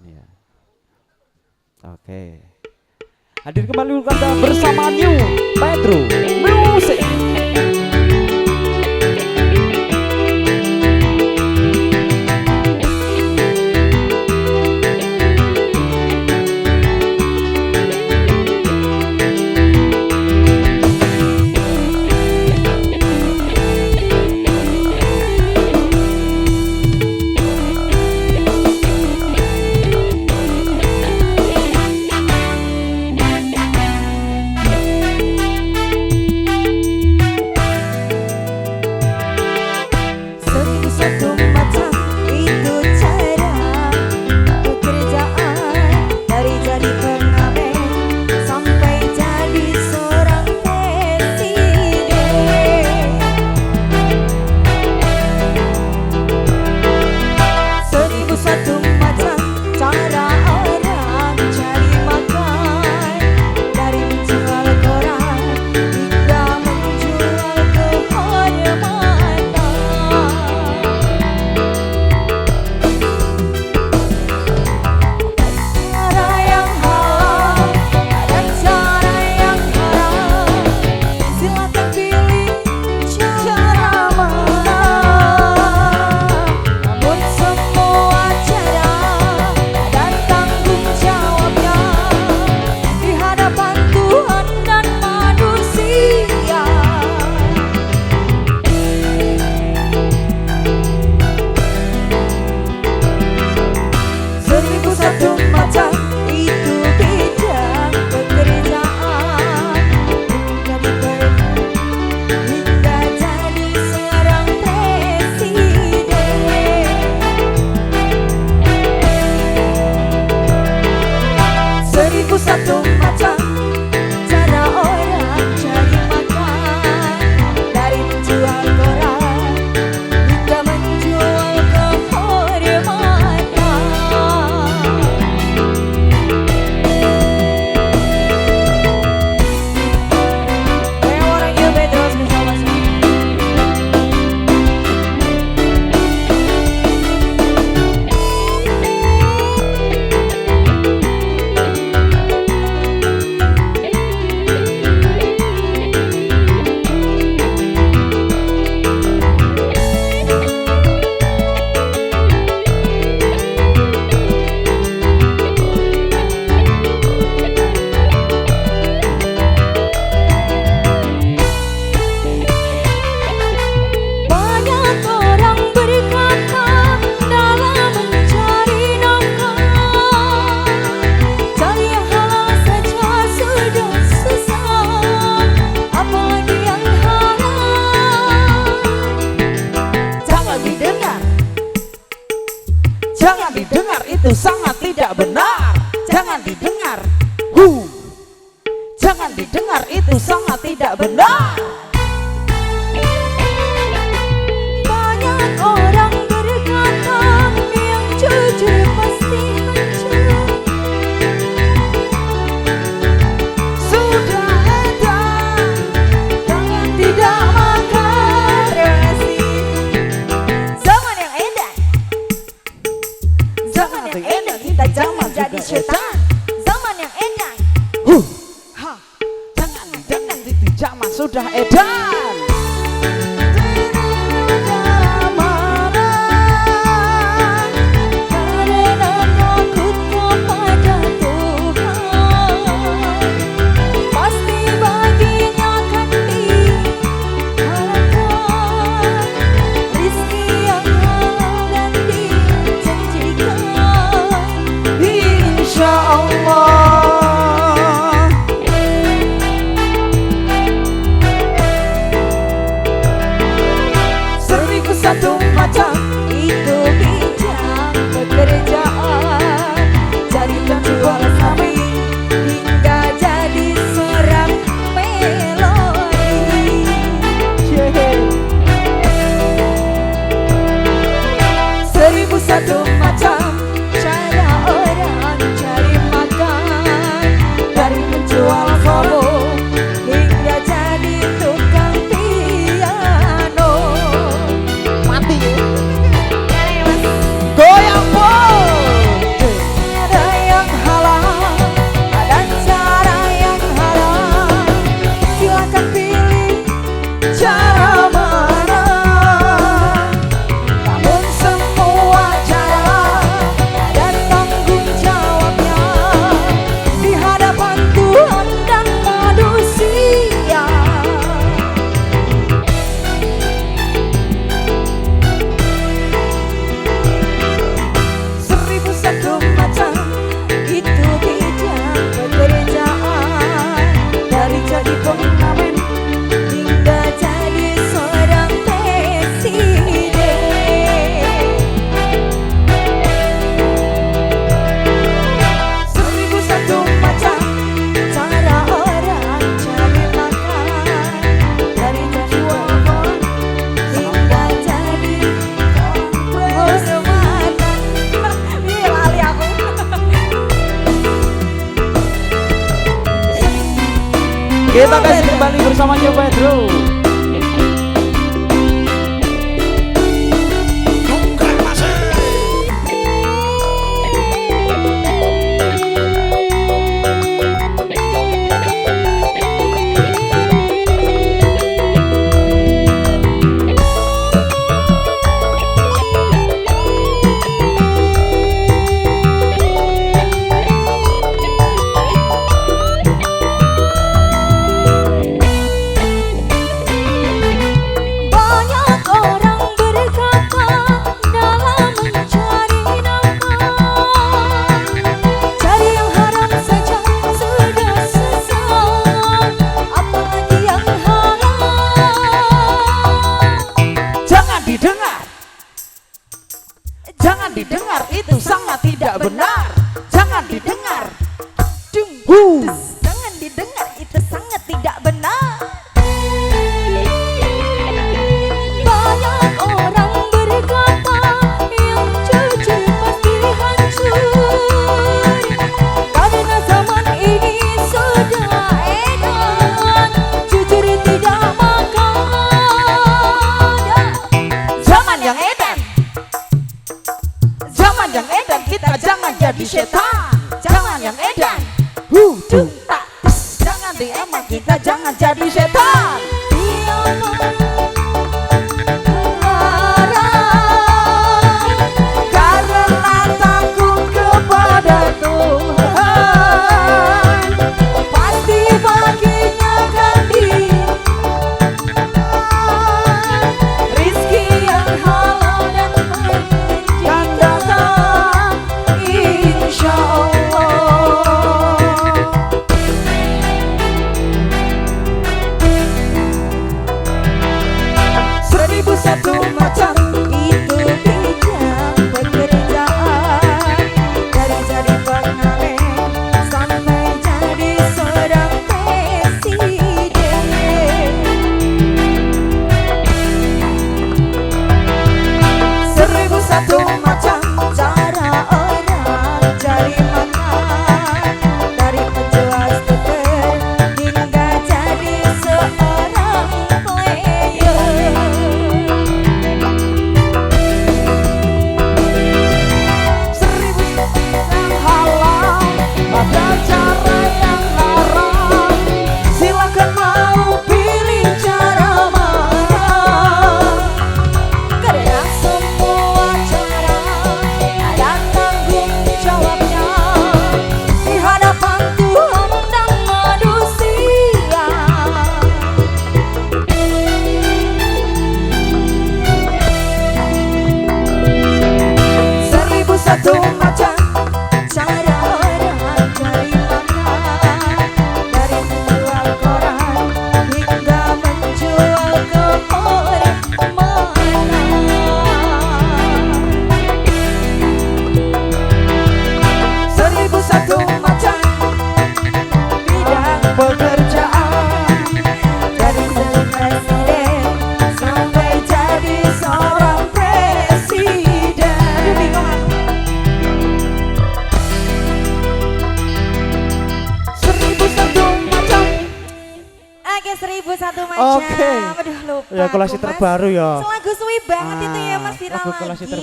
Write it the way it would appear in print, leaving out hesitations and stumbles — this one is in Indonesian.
Ya. Oke. Hadir kembali Anda bersama New Petro Music. Jangan didengar, itu sangat tidak benar. Jangan didengar, jangan didengar, itu sangat tidak benar. Banyak orang berkata yang jujur pasti hancur. Sudah ada, jangan tidak makan resi. Zaman yang edan, Zaman yang enak, kita zaman jadi juga setan. Zaman yang edan, Jangan didengar, itu zaman sudah edan. Insya Kita kasih kembali bersamanya Pedro. Jangan didengar, itu sangat tidak benar. Jangan didengar. Jangan didengar, itu sangat tidak benar. Banyak orang berkata yang jujur pasti hancur. Karena zaman ini sudah edan, jujur tidak makan. Zaman yang edan. Zaman yang edan, kita jangan jadi setan. Jangan yang edan. Tak. Jangan diemang, kita jangan jadi setan. Karena takut kepada Tuhan, pasti baginya ganti rizki yang halal dan gandakan, insya Allah. Seribu satu macam itu bidang pekerjaan, dari jadi pengamen sampai jadi seorang presiden. Seribu satu macam cara orang cari makan, dari penjual skuter hingga jadi seorang player. Seribu yang halal, ada cara yang haram. Silakan mau pilih cara mana, karena semua cara ada tanggung jawabnya di hadapan Tuhan dan manusia. Seribu satu macam cara orang cari makan, dari menjual koran hingga menjual kemana-mana. Seribu satu macam bidang pekerjaan, dari jadi presiden sampai jadi seorang presiden. Aduh, bingung aku. Seribu satu macam. Oke, 1001 macam. Oke. Aduh, lupa. Ya, kolasi aku, Mas. terbaru ya. Lagu suwi banget itu ya Mas, viral Lagu kolasi lagi.